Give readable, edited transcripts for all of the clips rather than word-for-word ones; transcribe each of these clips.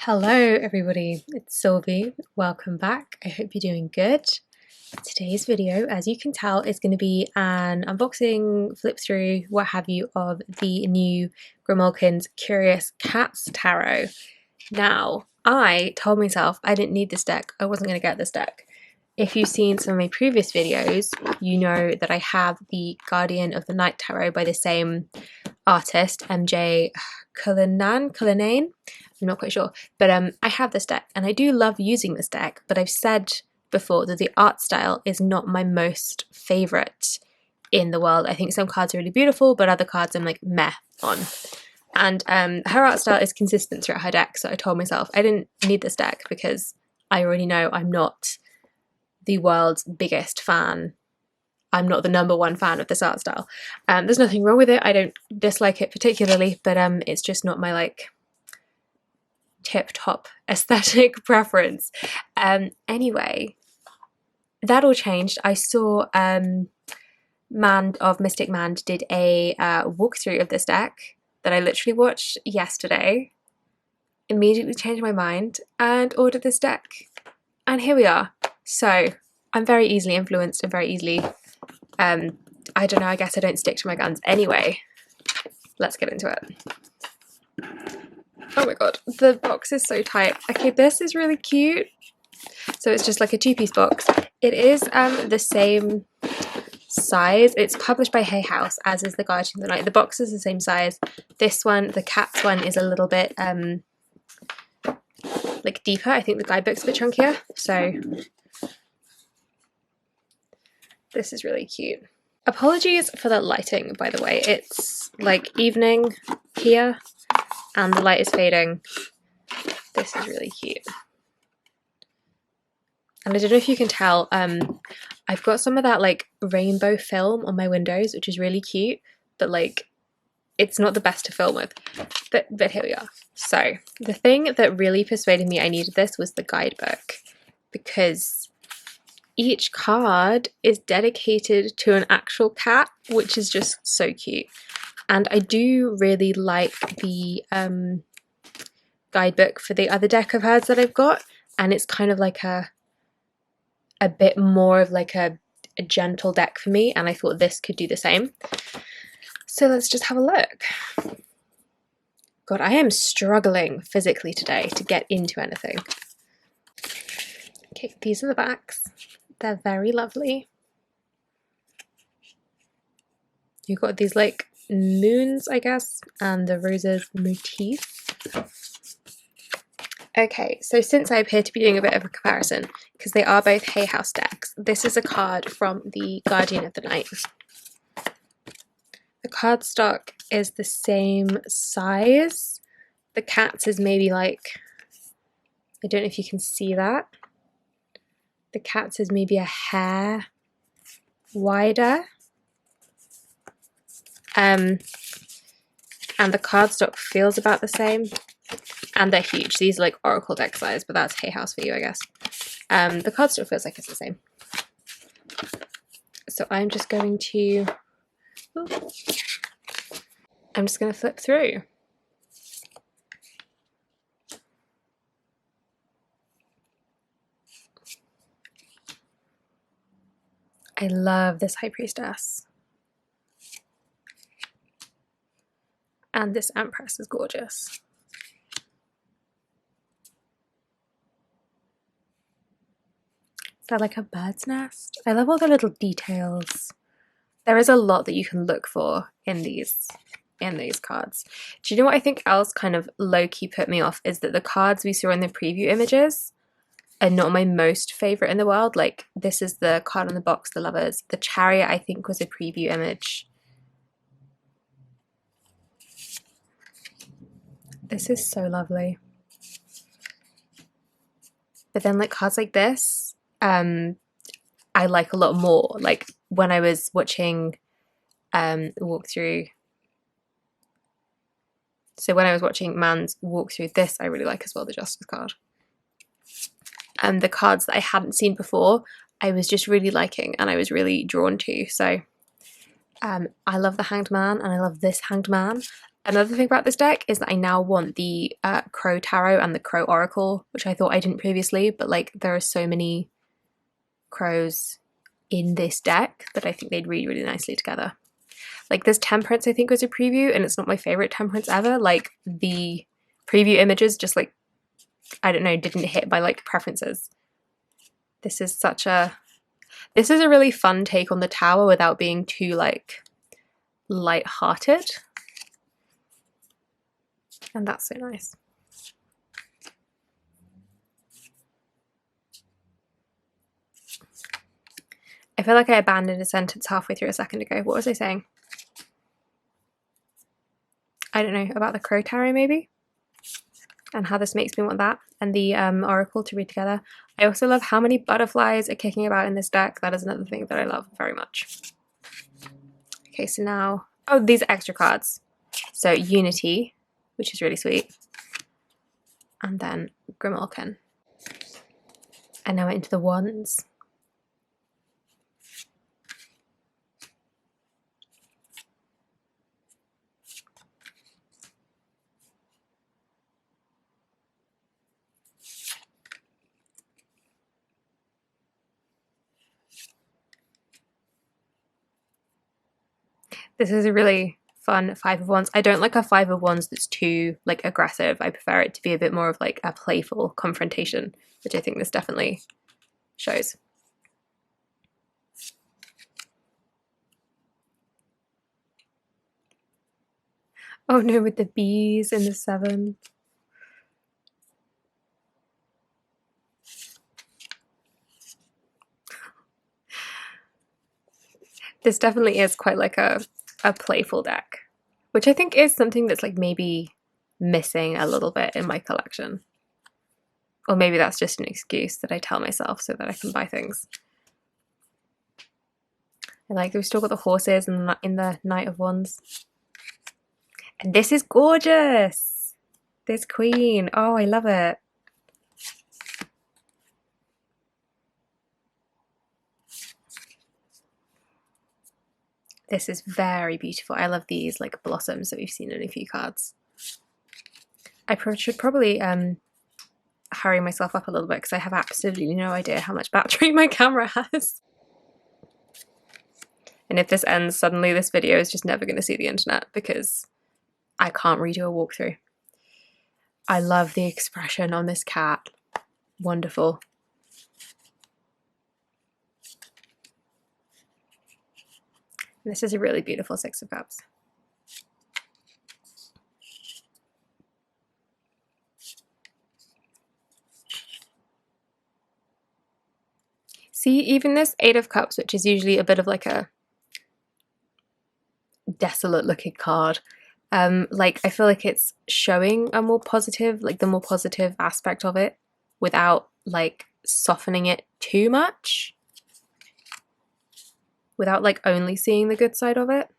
Hello everybody, it's Sylvie. Welcome back. I hope you're doing good. Today's video, as you can tell, is going to be an unboxing, flip through, what have you, of the new Grimalkin's Curious Cats Tarot. Now, I told myself I didn't need this deck. I wasn't going to get this deck. If you've seen some of my previous videos, you know that I have the Guardian of the Night Tarot by the same artist, MJ Cullinane. I'm not quite sure, but I have this deck and I do love using this deck, but I've said before that the art style is not my most favourite in the world. I think some cards are really beautiful, but other cards I'm like meh on. And her art style is consistent throughout her deck, so I told myself I didn't need this deck because I already know I'm not the world's biggest fan. I'm not the #1 fan of this art style. There's nothing wrong with it. I don't dislike it particularly, but it's just not my like tip-top aesthetic preference. Anyway, that all changed. I saw Mand of Mystic Mand did a walkthrough of this deck that I literally watched yesterday, immediately changed my mind and ordered this deck, and here we are. So I'm very easily influenced and very easily I don't know, I guess I don't stick to my guns. Anyway, let's get into it. Oh my god, the box is so tight. Okay, this is really cute. So it's just like a 2-piece box. It is the same size. It's published by Hay House, as is the Guardian of the Night. The box is the same size. This one, the cat's one, is a little bit like deeper. I think the guidebook's a bit chunkier. So this is really cute. Apologies for the lighting, by the way. It's like evening here and the light is fading. This is really cute. And I don't know if you can tell, I've got some of that like rainbow film on my windows, which is really cute, but like it's not the best to film with. But here we are. So the thing that really persuaded me I needed this was the guidebook, because each card is dedicated to an actual cat, which is just so cute. And I do really like the guidebook for the other deck of hers that I've got, and it's kind of like a bit more of like a gentle deck for me, and I thought this could do the same. So let's just have a look. God, I am struggling physically today to get into anything. Okay, these are the backs. They're very lovely. You've got these like moons, I guess, and the roses motif. Okay, so since I appear to be doing a bit of a comparison, because they are both Hay House decks, this is a card from the Guardian of the Night. The cardstock is the same size. The cat's is maybe like, I don't know if you can see that. The cat's is maybe a hair wider. And the cardstock feels about the same. And they're huge. These are like Oracle deck size, but that's Hay House for you, I guess. The cardstock feels like it's the same. So I'm just going to flip through. I love this High Priestess. And this Empress is gorgeous. Is that like a bird's nest? I love all the little details. There is a lot that you can look for in these cards. Do you know what I think else kind of low-key put me off is that the cards we saw in the preview images are not my most favourite in the world. Like, this is the card on the box, the Lovers. The Chariot, I think, was a preview image. This is so lovely. But then, like, cards like this, I like a lot more. Like, when I was watching the walkthrough, so when I was watching Man's walkthrough, this I really like as well, the Justice card. And the cards that I hadn't seen before, I was just really liking and I was really drawn to. So I love the Hanged Man and I love this Hanged Man. Another thing about this deck is that I now want the Crow Tarot and the Crow Oracle, which I thought I didn't previously, but like there are so many crows in this deck that I think they'd read really nicely together. Like this Temperance I think was a preview, and it's not my favorite Temperance ever. Like the preview images just like, I don't know, didn't hit my like preferences. This is a really fun take on the Tower without being too like light-hearted. And that's so nice. I feel like I abandoned a sentence halfway through a second ago. What was I saying? I don't know, about the Crow Tarot maybe? And how this makes me want that. And the Oracle to read together. I also love how many butterflies are kicking about in this deck. That is another thing that I love very much. Okay, so now, oh, these are extra cards. So Unity, which is really sweet. And then Grimalkin. And now we're into the wands. This is a really fun Five of Wands. I don't like a Five of Wands that's too like aggressive. I prefer it to be a bit more of like a playful confrontation, which I think this definitely shows. Oh no, with the bees and the 7. This definitely is quite like a playful deck, which I think is something that's like maybe missing a little bit in my collection. Or maybe that's just an excuse that I tell myself so that I can buy things. And like we've still got the horses in the Knight of Wands. And this is gorgeous! This queen. Oh, I love it. This is very beautiful. I love these like blossoms that we've seen in a few cards. I should probably hurry myself up a little bit because I have absolutely no idea how much battery my camera has. And if this ends suddenly, this video is just never going to see the internet because I can't redo a walkthrough. I love the expression on this cat. Wonderful. And this is a really beautiful Six of Cups. See, even this Eight of Cups, which is usually a bit of like a desolate looking card, like I feel like it's showing a more positive, like the more positive aspect of it without like softening it too much, without like only seeing the good side of it.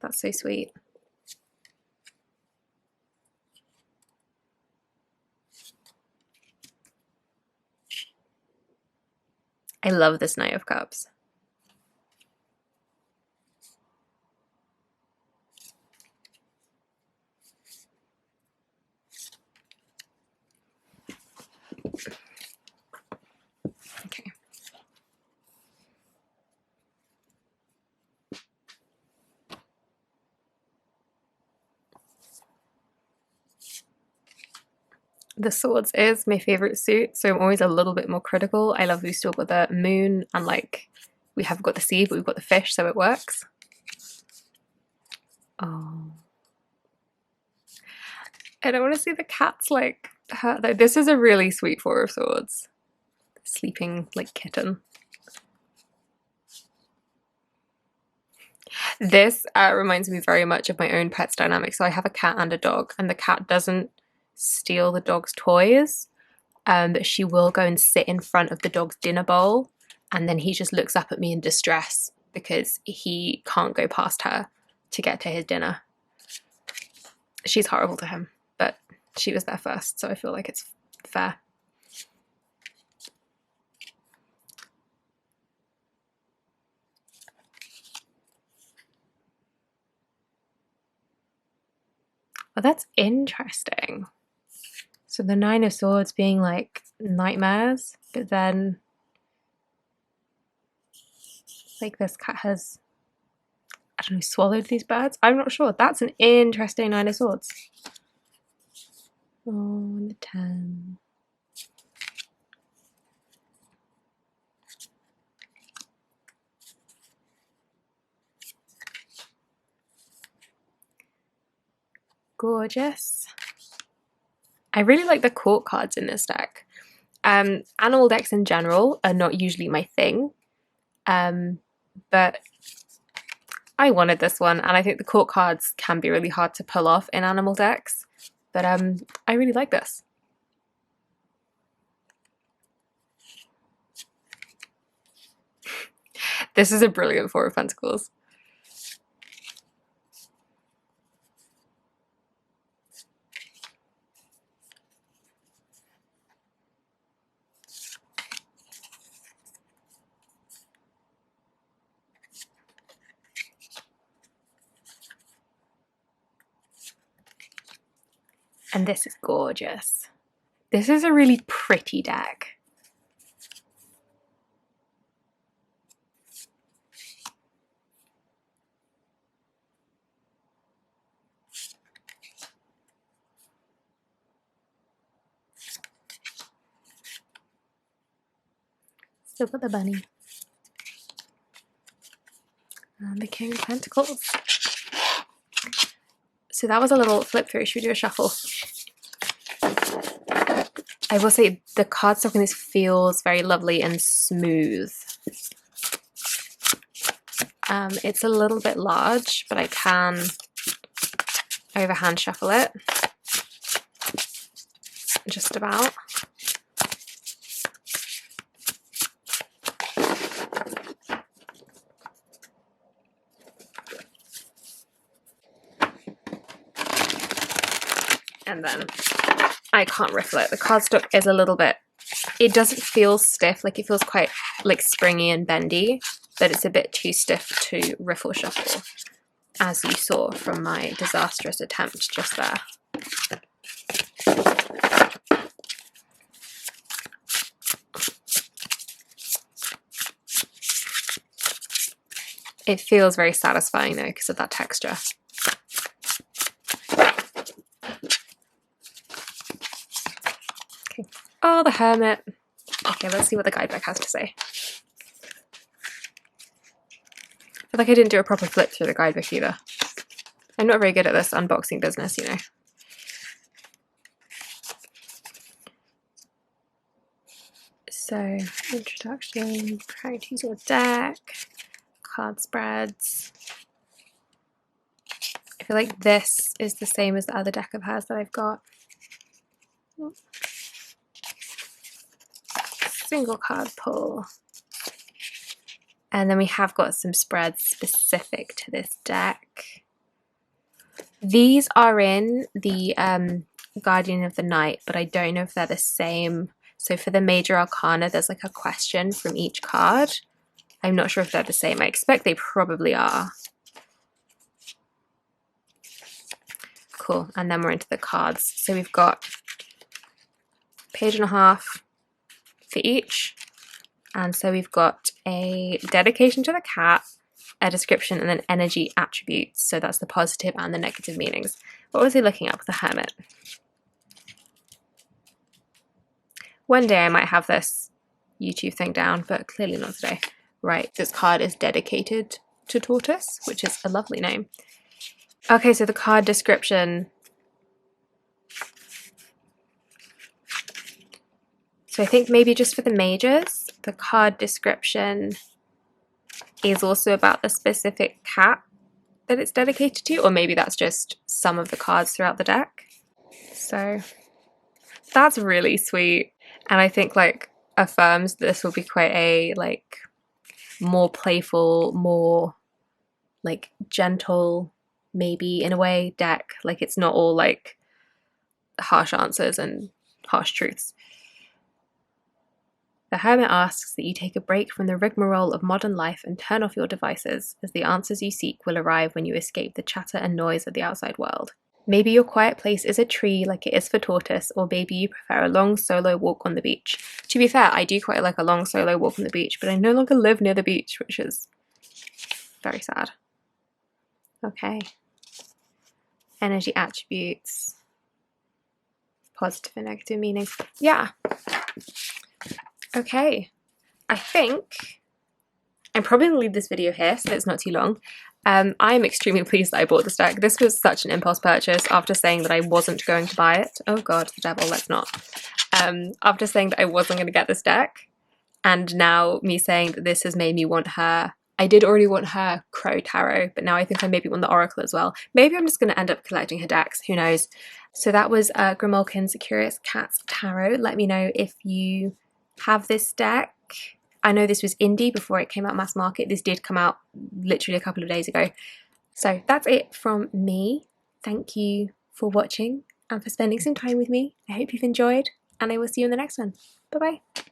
That's so sweet. I love this Knight of Cups. Okay. The Swords is my favorite suit, so I'm always a little bit more critical. I love we've still got the moon and like we have got the sea, but we've got the fish, so it works. Oh. I don't want to see the cats like hurt though. This is a really sweet Four of Swords. Sleeping like kitten. This reminds me very much of my own pet's dynamic. So I have a cat and a dog, and the cat doesn't steal the dog's toys, but she will go and sit in front of the dog's dinner bowl, and then he just looks up at me in distress because he can't go past her to get to his dinner. She's horrible to him, but she was there first, so I feel like it's fair. Oh, that's interesting. So the Nine of Swords being like nightmares, but then like this cat has, I don't know, swallowed these birds? I'm not sure. That's an interesting Nine of Swords. Oh, and the 10. Gorgeous. I really like the court cards in this deck. Animal decks in general are not usually my thing, but I wanted this one, and I think the court cards can be really hard to pull off in animal decks, but I really like this. This is a brilliant Four of Pentacles. And this is gorgeous. This is a really pretty deck. Still got the bunny. And the King of Pentacles. So that was a little flip through. Should we do a shuffle? I will say the cardstock in this feels very lovely and smooth. It's a little bit large, but I can overhand shuffle it. Just about. And then I can't riffle it. The cardstock is a little bit, it doesn't feel stiff, like it feels quite like springy and bendy, but it's a bit too stiff to riffle shuffle, as you saw from my disastrous attempt just there. It feels very satisfying though because of that texture. Okay. Oh, the Hermit. Okay, let's see what the guidebook has to say. I feel like I didn't do a proper flip through the guidebook either. I'm not very good at this unboxing business, you know. So, introduction, how to use your deck, card spreads. I feel like this is the same as the other deck of hers that I've got. Single card pull. And then we have got some spreads specific to this deck. These are in the Guardian of the Night, but I don't know if they're the same. So for the Major Arcana, there's like a question from each card. I'm not sure if they're the same. I expect they probably are. Cool, and then we're into the cards. So we've got a page and a half for each. And so we've got a dedication to the cat, a description, and then energy attributes. So that's the positive and the negative meanings. What was he looking up? The Hermit. One day I might have this YouTube thing down, but clearly not today. Right, this card is dedicated to Tortoise, which is a lovely name. Okay, so the card description. So I think maybe just for the majors, the card description is also about the specific cat that it's dedicated to, or maybe that's just some of the cards throughout the deck. So that's really sweet. And I think like affirms this will be quite a like more playful, more like gentle, maybe in a way, deck. Like it's not all like harsh answers and harsh truths. The Hermit asks that you take a break from the rigmarole of modern life and turn off your devices, as the answers you seek will arrive when you escape the chatter and noise of the outside world. Maybe your quiet place is a tree like it is for tortoise, or maybe you prefer a long solo walk on the beach. To be fair, I do quite like a long solo walk on the beach, but I no longer live near the beach, which is very sad. Okay. Energy attributes. Positive and negative meanings. Yeah. Okay. I think I'm probably going to leave this video here so that it's not too long. I'm extremely pleased that I bought this deck. This was such an impulse purchase after saying that I wasn't going to buy it. Oh god, the devil, let's not. After saying that I wasn't going to get this deck, and now me saying that this has made me want her. I did already want her Crow Tarot, but now I think I maybe want the Oracle as well. Maybe I'm just going to end up collecting her decks, who knows. So that was Grimalkin's Curious Cats Tarot. Let me know if you have this deck. I know this was indie before it came out mass market. This did come out literally a couple of days ago. So that's it from me. Thank you for watching and for spending some time with me. I hope you've enjoyed, and I will see you in the next one. Bye bye.